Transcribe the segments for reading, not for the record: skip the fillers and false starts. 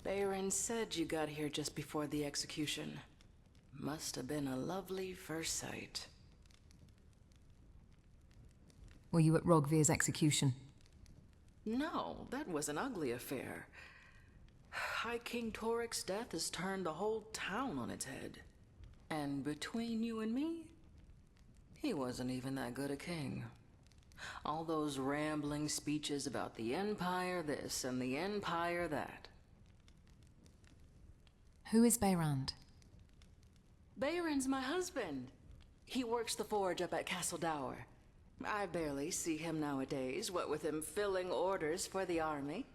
Baron said you got here just before the execution. Must have been a lovely first sight. Were you at Rogvir's execution? No, that was an ugly affair. High King Torik's death has turned the whole town on its head. And between you and me, he wasn't even that good a king. All those rambling speeches about the Empire this and the Empire that. Who is Beyrand? Baron's my husband. He works the forge up at Castle Dower. I barely see him nowadays, what with him filling orders for the army.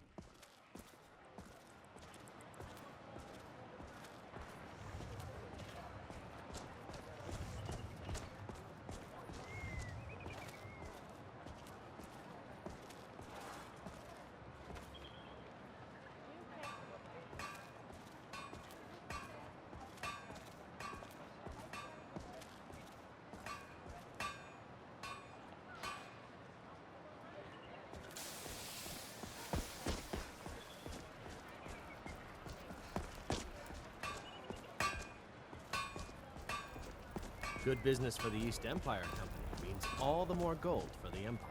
Good business for the East Empire Company means all the more gold for the Empire.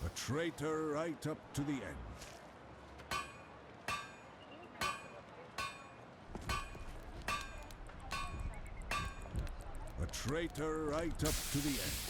A traitor right up to the end. A traitor right up to the end.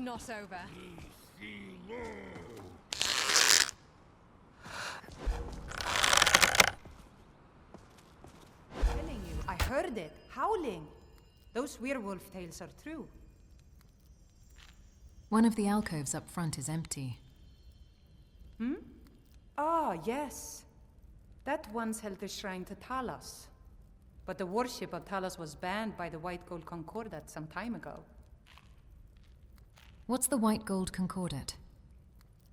not over. Telling you, I heard it, howling. Those werewolf tales are true. One of the alcoves up front is empty. Ah, yes. That once held the shrine to Talos. But the worship of Talos was banned by the White Gold Concordat some time ago. What's the White Gold Concordat?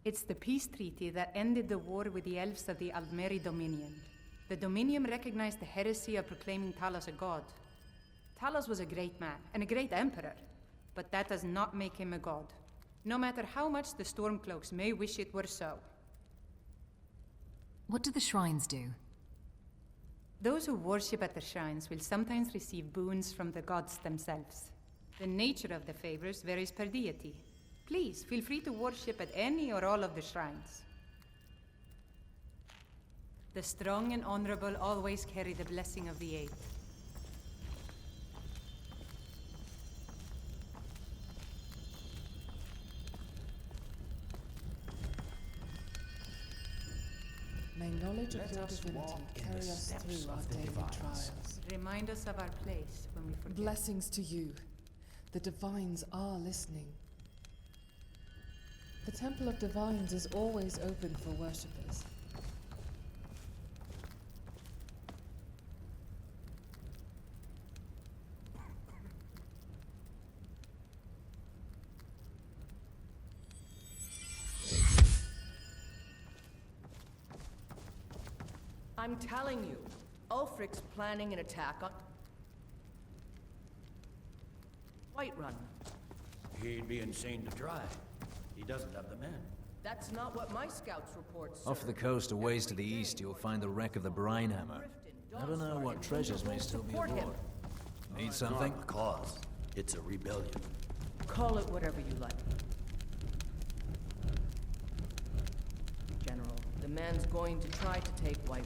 It's the peace treaty that ended the war with the elves of the Aldmeri Dominion. The Dominion recognized the heresy of proclaiming Talos a god. Talos was a great man and a great emperor, but that does not make him a god, no matter how much the Stormcloaks may wish it were so. What do the shrines do? Those who worship at the shrines will sometimes receive boons from the gods themselves. The nature of the favors varies per deity. Please, feel free to worship at any or all of the shrines. The strong and honorable always carry the blessing of the Eight. May knowledge of your divinity carry us through our daily trials. Remind us of our place when we forget. Blessings to you. The Divines are listening. The Temple of Divines is always open for worshippers. I'm telling you, Ulfric's planning an attack on Whiterun. He'd be insane to try. He doesn't have the men. That's not what my scouts report, sir. Off the coast, a ways to the east, you'll find the wreck of the Brinehammer. I don't know what treasures may still be aboard. Need something? Not a cause. It's a rebellion. Call it whatever you like. General, the man's going to try to take Whiterun.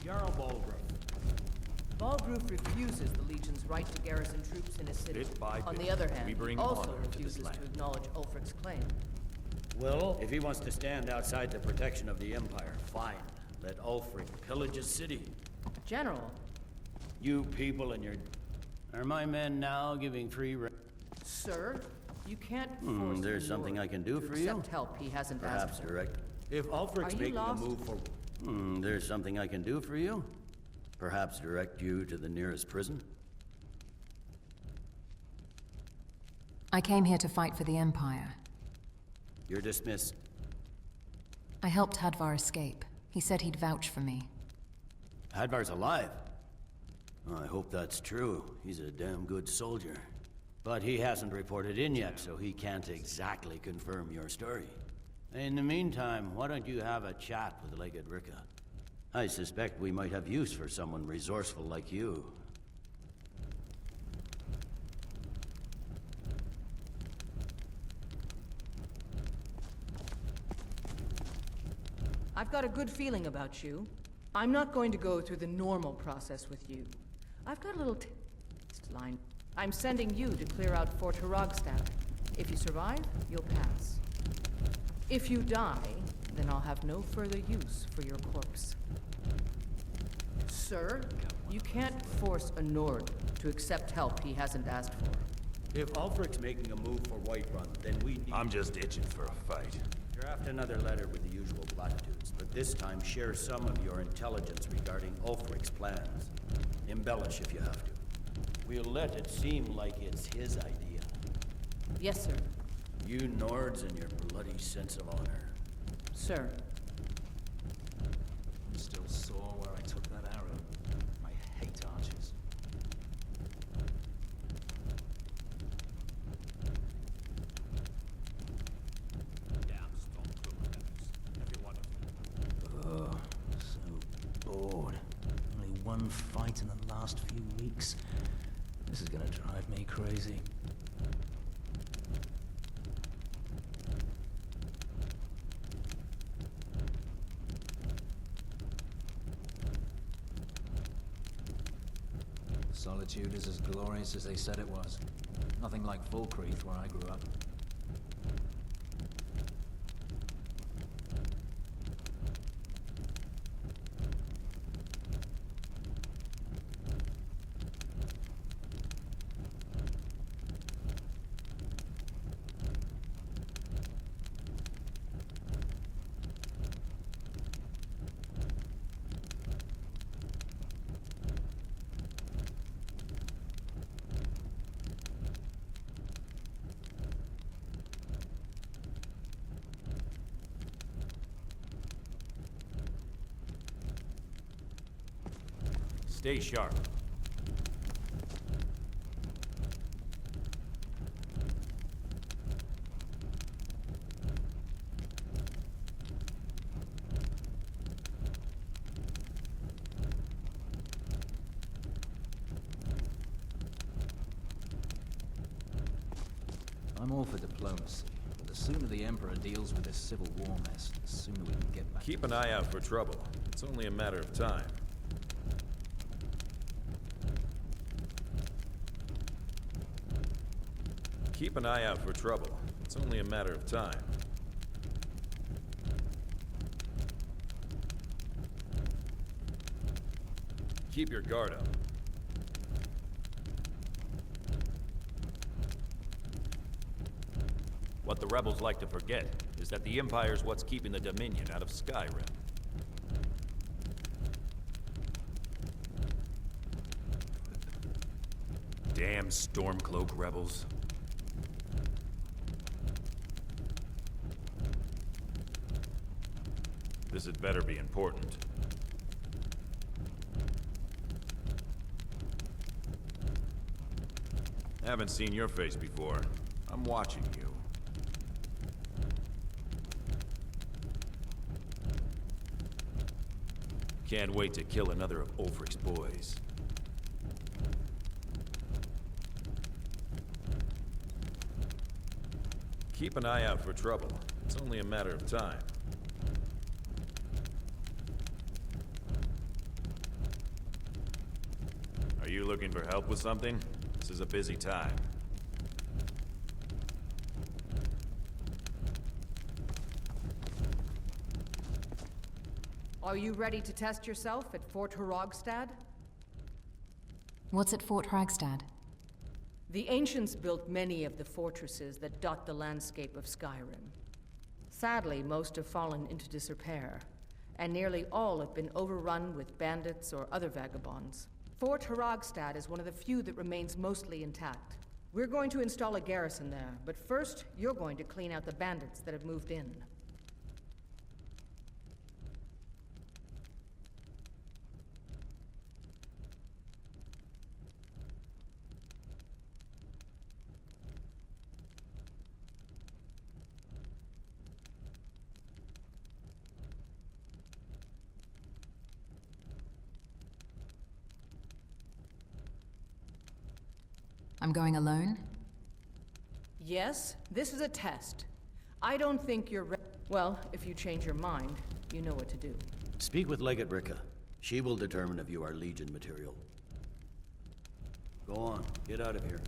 Jarl Balgruuf. Balgruuf refuses the Legion's right to garrison troops in his city. Bit by On bit, the other hand, we bring he also honor to this refuses land. to acknowledge Ulfric's claim. Well, if he wants to stand outside the protection of the Empire, fine. Let Ulfric pillage his city. General, You people and your... Are my men now giving free... sir, you can't force there's the something Lord I can do to for you? accept help he hasn't Perhaps asked for. direct. If Ulfric's Are you making lost? a move for... there's something I can do for you? Perhaps direct you to the nearest prison? I came here to fight for the Empire. You're dismissed. I helped Hadvar escape. He said he'd vouch for me. Hadvar's alive. Oh, I hope that's true. He's a damn good soldier. But he hasn't reported in yet, so he can't exactly confirm your story. In the meantime, why don't you have a chat with Legate Ricka? I suspect we might have use for someone resourceful like you. I've got a good feeling about you. I'm not going to go through the normal process with you. I've got a little text line. I'm sending you to clear out Fort Haragstad. If you survive, you'll pass. If you die, then I'll have no further use for your corpse. Sir, you can't force a Nord to accept help he hasn't asked for. If Ulfric's making a move for Whiterun, then we need... I'm just itching for a fight. Draft another letter with the usual platitudes, but this time share some of your intelligence regarding Ulfric's plans. Embellish if you have to. We'll let it seem like it's his idea. Yes, sir. You Nords and your bloody sense of honor. Sir. I'm still sore where I took that arrow. I hate archers. Oh, so bored. Only one fight in the last few weeks. This is gonna drive me crazy. Solitude is as glorious as they said it was. Nothing like Volcreath where I grew up. Stay sharp. I'm all for diplomacy, but the sooner the Emperor deals with this civil war mess, the sooner we can get back. Keep an eye out for trouble. It's only a matter of time. Keep an eye out for trouble. It's only a matter of time. Keep your guard up. What the rebels like to forget is that the Empire's what's keeping the Dominion out of Skyrim. Damn Stormcloak rebels. This had better be important. Haven't seen your face before. I'm watching you. Can't wait to kill another of Ulfric's boys. Keep an eye out for trouble. It's only a matter of time. Are you looking for help with something? This is a busy time. Are you ready to test yourself at Fort Horogstad? What's at Fort Hragstad? The ancients built many of the fortresses that dot the landscape of Skyrim. Sadly, most have fallen into disrepair, and nearly all have been overrun with bandits or other vagabonds. Fort Horogstad is one of the few that remains mostly intact. We're going to install a garrison there, but first, you're going to clean out the bandits that have moved in. I'm going alone? Yes, this is a test. I don't think you're well, if you change your mind, you know what to do. Speak with Legate Ricka. She will determine if you are Legion material. Go on, get out of here.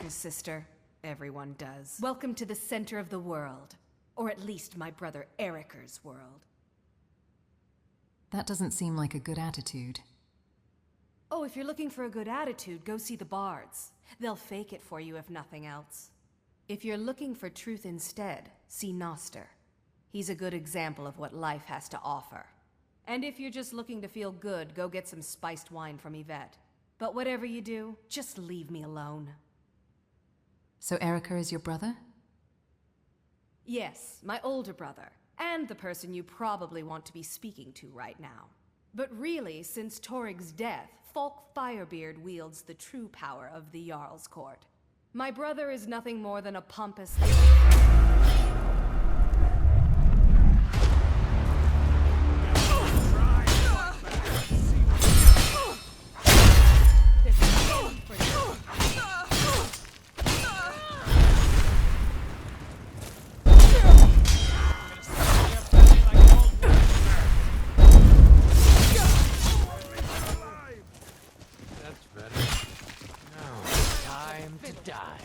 Sister. Everyone does. Welcome to the center of the world. Or at least my brother Eriker's world. That doesn't seem like a good attitude. Oh, if you're looking for a good attitude, go see the bards. They'll fake it for you if nothing else. If you're looking for truth instead, see Noster. He's a good example of what life has to offer. And if you're just looking to feel good, go get some spiced wine from Yvette. But whatever you do, just leave me alone. So Eriker is your brother? Yes, my older brother. And the person you probably want to be speaking to right now. But really, since Torig's death, Falk Firebeard wields the true power of the Jarl's Court. My brother is nothing more than a pompous... Time to die.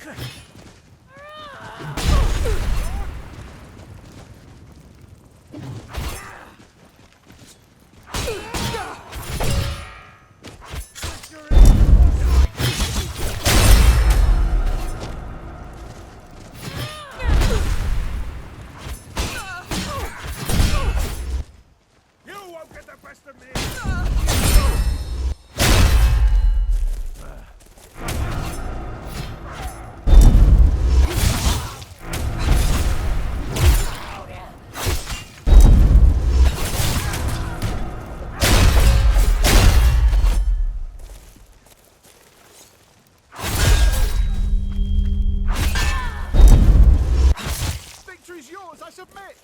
yours, I submit!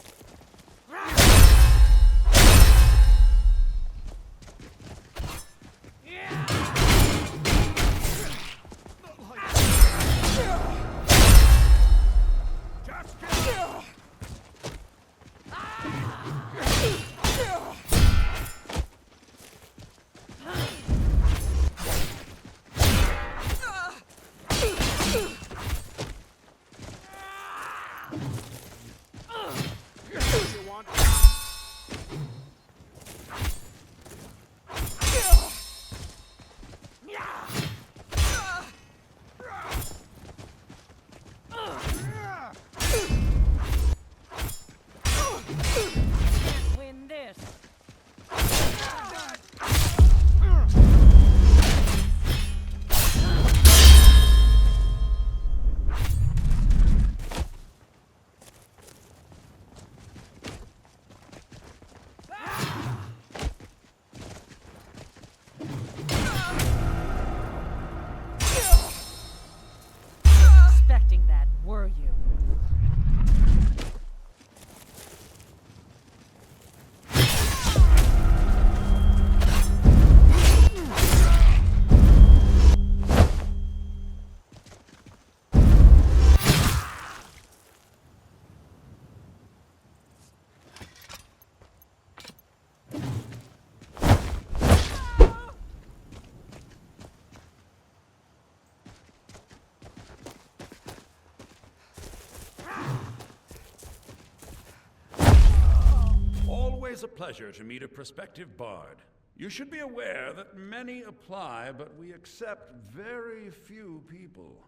Always a pleasure to meet a prospective bard. You should be aware that many apply, but we accept very few people.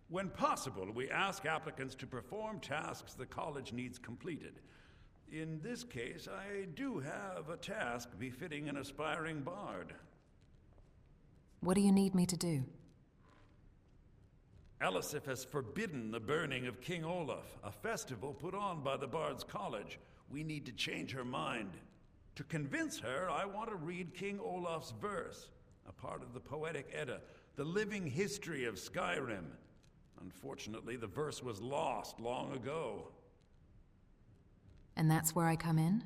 When possible, we ask applicants to perform tasks the college needs completed. In this case, I do have a task befitting an aspiring bard. What do you need me to do? Elisif has forbidden the burning of King Olaf, a festival put on by the Bard's College. We need to change her mind. To convince her, I want to read King Olaf's verse, a part of the Poetic Edda, the living history of Skyrim. Unfortunately, the verse was lost long ago. And that's where I come in?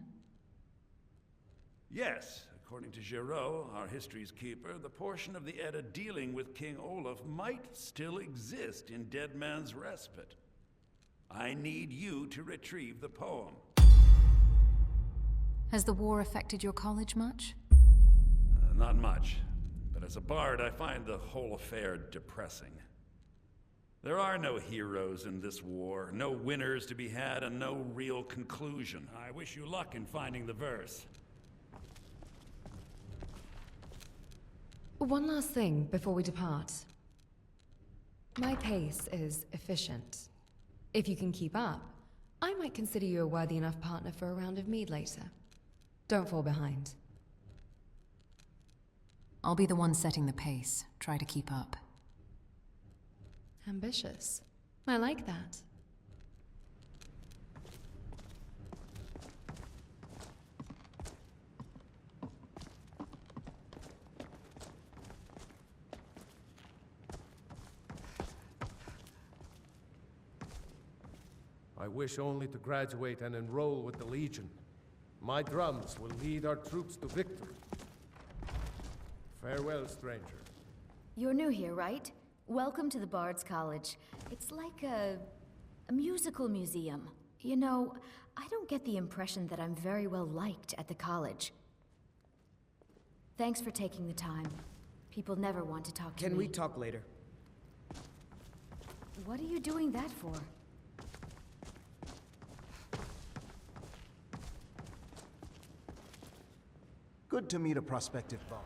Yes, according to Giraud, our history's keeper, the portion of the Edda dealing with King Olaf might still exist in Dead Man's Respite. I need you to retrieve the poem. Has the war affected your college much? Not much, but as a bard, I find the whole affair depressing. There are no heroes in this war, no winners to be had, and no real conclusion. I wish you luck in finding the verse. One last thing before we depart. My pace is efficient. If you can keep up, I might consider you a worthy enough partner for a round of mead later. Don't fall behind. I'll be the one setting the pace. Try to keep up. Ambitious. I like that. I wish only to graduate and enroll with the Legion. My drums will lead our troops to victory. Farewell, stranger. You're new here, right? Welcome to the Bard's College. It's like a musical museum. You know, I don't get the impression that I'm very well liked at the college. Thanks for taking the time. People never want to talk to me. Can we talk later? What are you doing that for? Good to meet a prospective bard.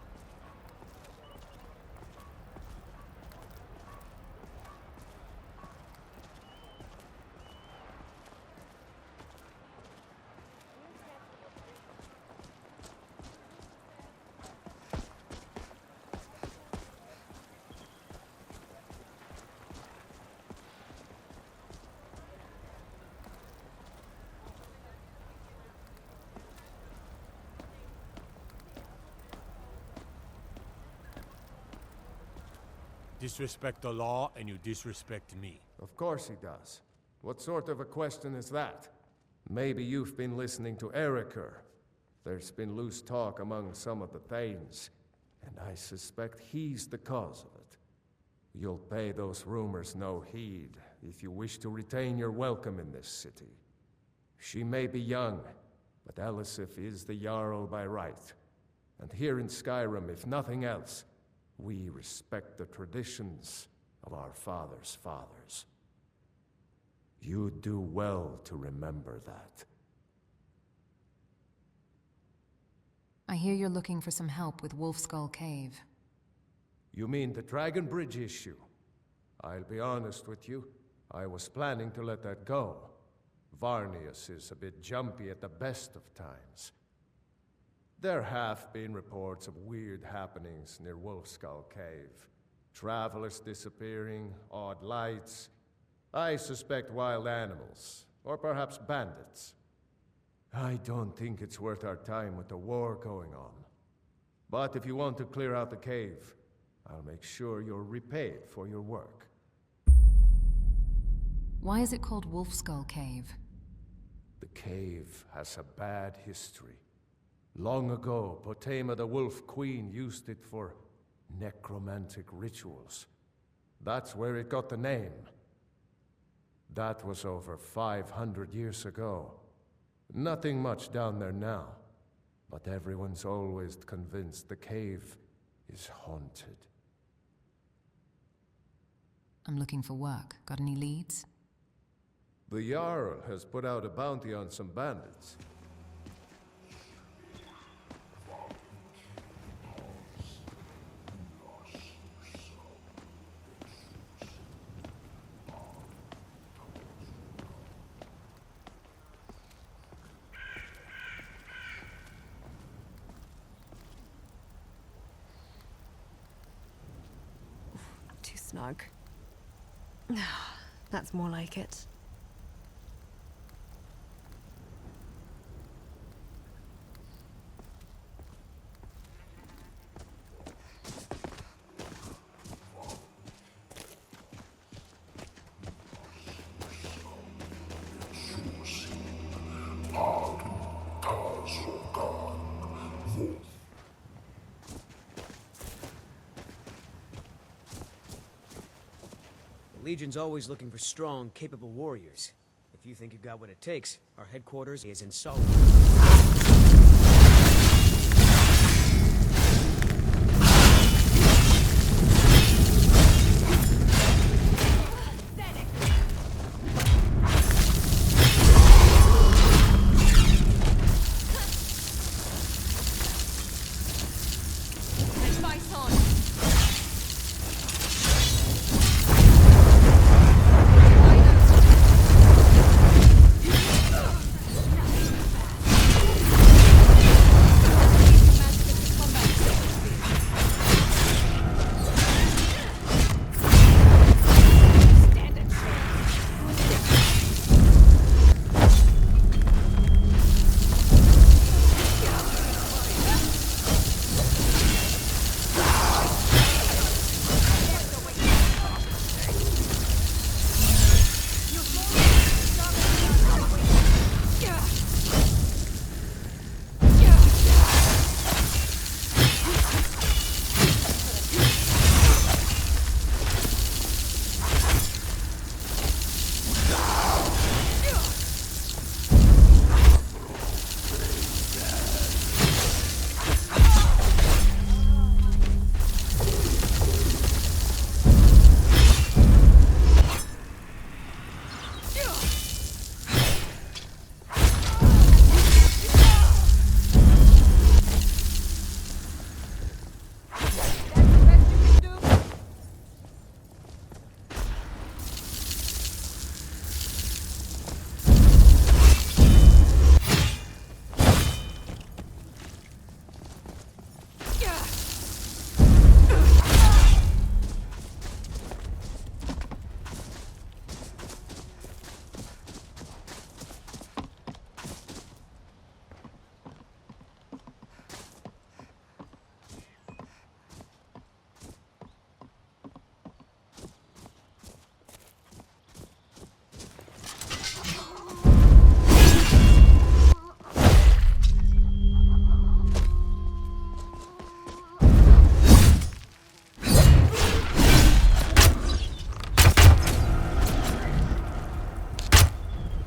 Disrespect the law, and you disrespect me. Of course he does. What sort of a question is that? Maybe you've been listening to Eriker. There's been loose talk among some of the Thanes, and I suspect he's the cause of it. You'll pay those rumors no heed if you wish to retain your welcome in this city. She may be young, but Elisif is the Jarl by right. And here in Skyrim, if nothing else, we respect the traditions of our fathers' fathers. You do well to remember that. I hear you're looking for some help with Wolfskull Cave. You mean the Dragon Bridge issue? I'll be honest with you, I was planning to let that go. Varnius is a bit jumpy at the best of times. There have been reports of weird happenings near Wolfskull Cave. Travelers disappearing, odd lights. I suspect wild animals, or perhaps bandits. I don't think it's worth our time with the war going on. But if you want to clear out the cave, I'll make sure you're repaid for your work. Why is it called Wolfskull Cave? The cave has a bad history. Long ago, Potema the Wolf Queen used it for necromantic rituals. That's where it got the name. That was over 500 years ago. Nothing much down there now, but everyone's always convinced the cave is haunted. I'm looking for work. Got any leads? The Jarl has put out a bounty on some bandits. Too snug. That's more like it. The Legion's always looking for strong, capable warriors. If you think you've got what it takes, our headquarters is in Solitude.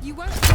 You weren't...